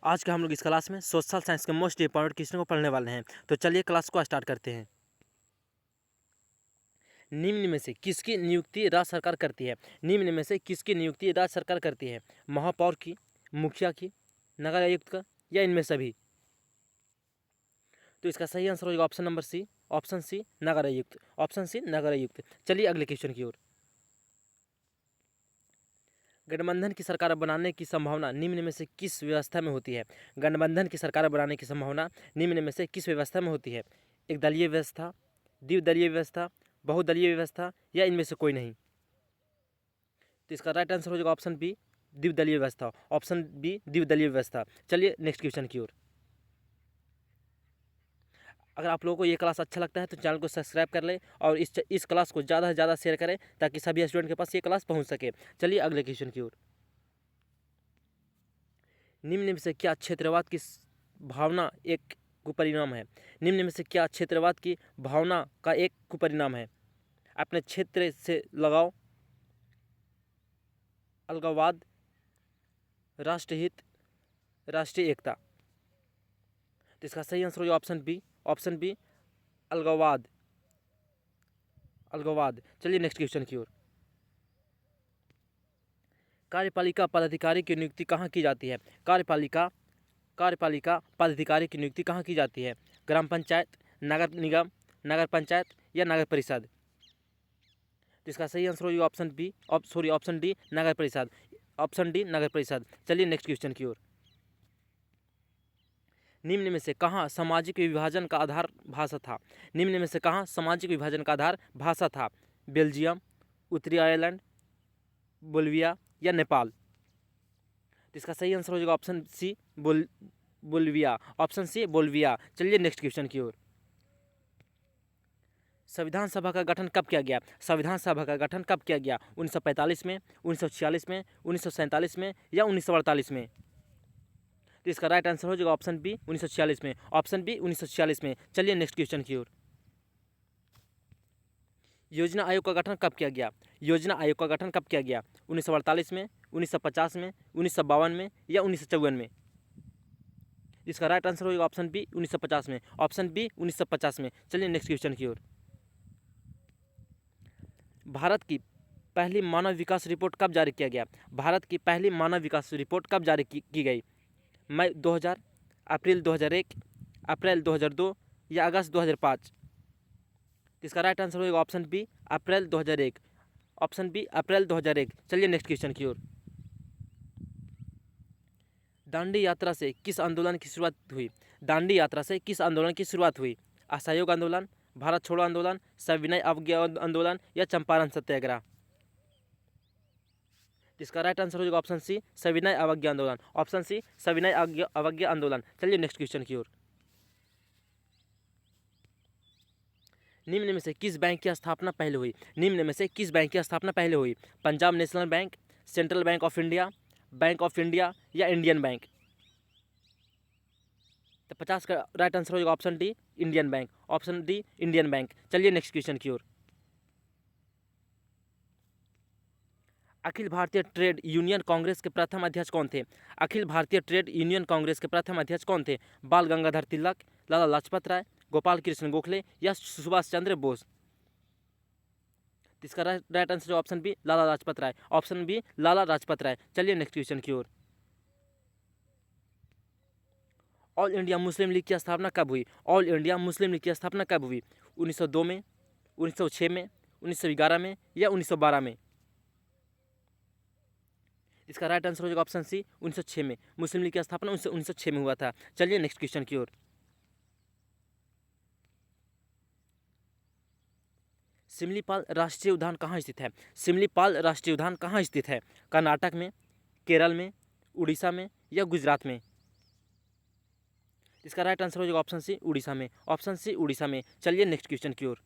आज का हम लोग इस क्लास में सोशल साइंस के मोस्ट इंपॉर्टेंट क्वेश्चन को पढ़ने वाले हैं। तो चलिए क्लास को स्टार्ट करते हैं। निम्न में से किसकी नियुक्ति राज्य सरकार करती है? निम्न में से किसकी नियुक्ति राज्य सरकार करती है? महापौर की, मुखिया की, नगर आयुक्त का या इनमें सभी? तो इसका सही आंसर होगा option number C, option C नगर आयुक्त, ऑप्शन सी नगर आयुक्त। चलिए अगले क्वेश्चन की ओर। गठबंधन की सरकार बनाने की संभावना निम्न में से किस व्यवस्था में होती है? गठबंधन की सरकार बनाने की संभावना निम्न में से किस व्यवस्था में होती है? एक दलीय व्यवस्था, द्विदलीय व्यवस्था, बहुदलीय व्यवस्था या इनमें से कोई नहीं? तो इसका राइट आंसर हो जाएगा ऑप्शन बी, द्विदलीय व्यवस्था, ऑप्शन बी द्विदलीय व्यवस्था। चलिए नेक्स्ट क्वेश्चन की ओर। अगर आप लोगों को ये क्लास अच्छा लगता है तो चैनल को सब्सक्राइब कर लें और इस क्लास को ज़्यादा से ज़्यादा शेयर करें ताकि सभी स्टूडेंट के पास ये क्लास पहुंच सके। चलिए अगले क्वेश्चन की ओर। निम्न में से क्या क्षेत्रवाद की भावना एक कुपरिणाम है? निम्न में से क्या क्षेत्रवाद की भावना का एक कुपरिणाम है? अपने क्षेत्र से लगाव, अलगाववाद, राष्ट्रहित, राष्ट्रीय एकता। तो इसका सही आंसर होगा ऑप्शन बी, ऑप्शन बी अलगाववाद, अलगाववाद। चलिए नेक्स्ट क्वेश्चन की ओर। कार्यपालिका पदाधिकारी की नियुक्ति कहाँ की जाती है? कार्यपालिका पदाधिकारी की नियुक्ति कहाँ की जाती है? ग्राम पंचायत, नगर निगम, नगर पंचायत या नगर परिषद? तो इसका सही आंसर होगा ऑप्शन बी, ऑप्शन डी नगर परिषद, ऑप्शन डी नगर परिषद। चलिए नेक्स्ट क्वेश्चन की ओर। निम्न में से कहाँ सामाजिक विभाजन का आधार भाषा था? निम्न में से कहाँ सामाजिक विभाजन का आधार भाषा था? बेल्जियम, उत्तरी आयरलैंड, बोल्विया या नेपाल? तो इसका सही आंसर हो जाएगा option C, Bolivia, option C Bolivia. चलिए नेक्स्ट क्वेश्चन की ओर। संविधान सभा का गठन कब किया गया? संविधान सभा का गठन कब किया गया? 1945 में, 1946 में, 1947 में या 1948 में? तो इसका राइट आंसर हो जाएगा ऑप्शन बी 1946 में, ऑप्शन बी 1946 में। चलिए नेक्स्ट क्वेश्चन की ओर। योजना आयोग का गठन कब किया गया? योजना आयोग का गठन कब किया गया? 1948 में, 1950 में, 1952 में या 1954 में? इसका राइट आंसर होगा ऑप्शन बी 1950 में, ऑप्शन बी 1950 में। चलिए नेक्स्ट क्वेश्चन की ओर। भारत की पहली मानव विकास रिपोर्ट कब जारी किया गया? भारत की पहली मानव विकास रिपोर्ट कब जारी की गई? मई 2000, अप्रैल 2001, अप्रैल 2002 या अगस्त 2005? इसका राइट आंसर होगा ऑप्शन बी अप्रैल 2001, ऑप्शन बी अप्रैल 2001। चलिए नेक्स्ट क्वेश्चन की ओर। दांडी यात्रा से किस आंदोलन की शुरुआत हुई? दांडी यात्रा से किस आंदोलन की शुरुआत हुई? असहयोग आंदोलन, भारत छोड़ो आंदोलन, सविनय अवज्ञा आंदोलन या चंपारण सत्याग्रह? इसका राइट आंसर हो जाएगा ऑप्शन सी सविनय अवज्ञा आंदोलन, ऑप्शन सी सविनय अवज्ञा आंदोलन। चलिए नेक्स्ट क्वेश्चन की ओर। निम्न में से किस बैंक की स्थापना पहले हुई? निम्न में से किस बैंक की स्थापना पहले हुई? Punjab national bank, central bank of India या इंडियन बैंक? तो 50 का राइट आंसर हो जाएगा option D Indian bank, option D Indian bank. चलिए नेक्स्ट क्वेश्चन की ओर। अखिल भारतीय ट्रेड यूनियन कांग्रेस के प्रथम अध्यक्ष कौन थे? अखिल भारतीय ट्रेड यूनियन कांग्रेस के प्रथम अध्यक्ष कौन थे? बाल गंगाधर तिलक, लाला लाजपत राय, गोपाल कृष्ण गोखले या सुभाष चंद्र बोस? इसका right answer option B Lala Lajpat Rai, option B Lala Lajpat Rai. चलिए नेक्स्ट क्वेश्चन की ओर। ऑल इंडिया मुस्लिम लीग की स्थापना कब हुई? ऑल इंडिया मुस्लिम लीग की स्थापना कब हुई? 1902 में, 1906 में, 1911 में या 1912 में? इसका राइट आंसर हो जाएगा ऑप्शन सी 1906 में। मुस्लिम लीग की स्थापना 1906 में हुआ था। चलिए नेक्स्ट क्वेश्चन की ओर। सिमलीपाल राष्ट्रीय उद्यान कहाँ स्थित है? सिमलीपाल राष्ट्रीय उद्यान कहाँ स्थित है? कर्नाटक में, केरल में, उड़ीसा में या गुजरात में? इसका राइट आंसर हो जाएगा ऑप्शन सी उड़ीसा में, ऑप्शन सी उड़ीसा में। चलिए नेक्स्ट क्वेश्चन की ओर।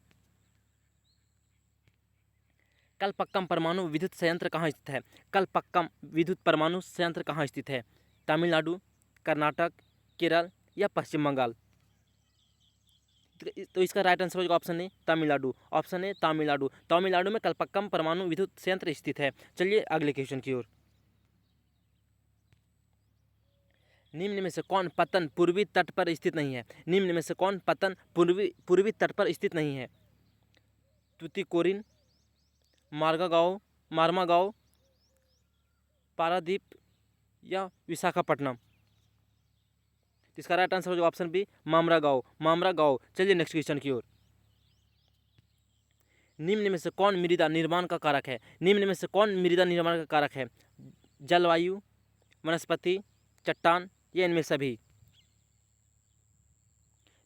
कलपक्कम परमाणु विद्युत संयंत्र कहाँ स्थित है? कलपक्कम विद्युत परमाणु संयंत्र कहाँ स्थित है? तमिलनाडु, कर्नाटक, केरल या पश्चिम बंगाल? तो इसका राइट आंसर हो जाएगा option A Tamil Nadu, option A Tamil Nadu. Tamil Nadu में कलपक्कम परमाणु विद्युत संयंत्र स्थित है। चलिए अगले क्वेश्चन की ओर। निम्न में से कौन पतन पूर्वी तट पर स्थित नहीं है? निम्न में से कौन पतन पूर्वी तट पर स्थित नहीं है? तुतिकोरिन, मार्मागांव, पारादीप या विशाखापट्टनम? इसका राइट आंसर हो जाएगा ऑप्शन बी, मामरागांव। चलिए नेक्स्ट क्वेश्चन की ओर। निम्न में से कौन मृदा निर्माण का कारक है? निम्न में से कौन मृदा निर्माण का कारक है? जलवायु, वनस्पति, चट्टान या इनमें सभी?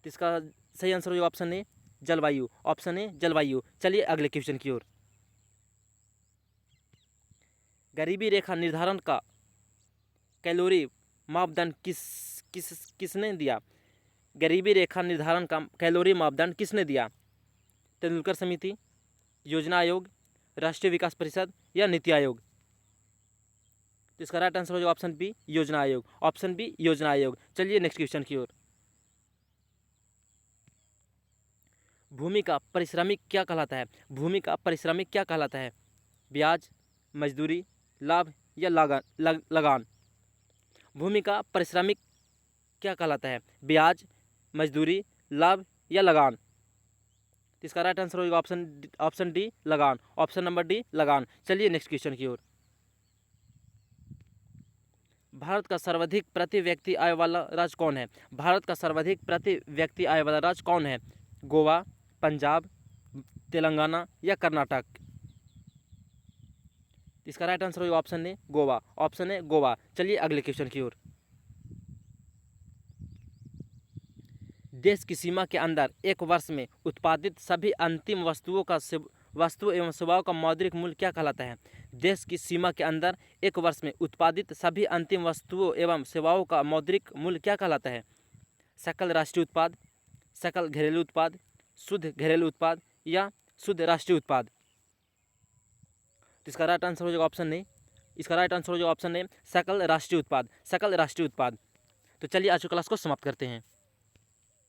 इसका सही आंसर हो जाएगा ऑप्शन ए, जलवायु। ऑप्शन ए, जलवायु। चलिए अगले क्वेश्चन की ओर। गरीबी रेखा निर्धारण का कैलोरी मापदंड किसने दिया? गरीबी रेखा निर्धारण का कैलोरी मापदंड किसने दिया? तेंदुलकर समिति, योजना आयोग, राष्ट्रीय विकास परिषद या नीति आयोग? तो इसका राइट आंसर हो जाएगा ऑप्शन बी, योजना आयोग। ऑप्शन बी, योजना आयोग। चलिए नेक्स्ट क्वेश्चन की ओर। भूमि का पारिश्रमिक क्या कहलाता है? भूमि का पारिश्रमिक क्या कहलाता है? ब्याज, मजदूरी, लाभ या लगान? भूमि का पारिश्रमिक क्या कहलाता है? ब्याज, मजदूरी, लाभ या लगान? इसका राइट आंसर होगा ऑप्शन डी, लगान। ऑप्शन नंबर डी, लगान। चलिए नेक्स्ट क्वेश्चन की ओर। भारत का सर्वाधिक प्रति व्यक्ति आय वाला राज्य कौन है? भारत का सर्वाधिक प्रति व्यक्ति आय वाला राज्य कौन है? गोवा, पंजाब, तेलंगाना या कर्नाटक? इसका राइट आंसर होगा option A, Goa. Option A, Goa. चलिए अगले क्वेश्चन की ओर। देश की सीमा के अंदर एक वर्ष में उत्पादित सभी अंतिम वस्तु एवं सेवाओं का मौद्रिक मूल्य क्या कहलाता है? देश की सीमा के अंदर एक वर्ष में उत्पादित सभी अंतिम वस्तुओं एवं सेवाओं का मौद्रिक मूल्य क्या कहलाता है? सकल राष्ट्रीय उत्पाद, सकल घरेलू उत्पाद, शुद्ध घरेलू उत्पाद या शुद्ध राष्ट्रीय उत्पाद? तो इसका राइट आंसर हो जाएगा ऑप्शन ए। इसका राइट आंसर हो जाएगा ऑप्शन ए, सकल राष्ट्रीय उत्पाद। सकल राष्ट्रीय उत्पाद। तो चलिए आज की क्लास को समाप्त करते हैं।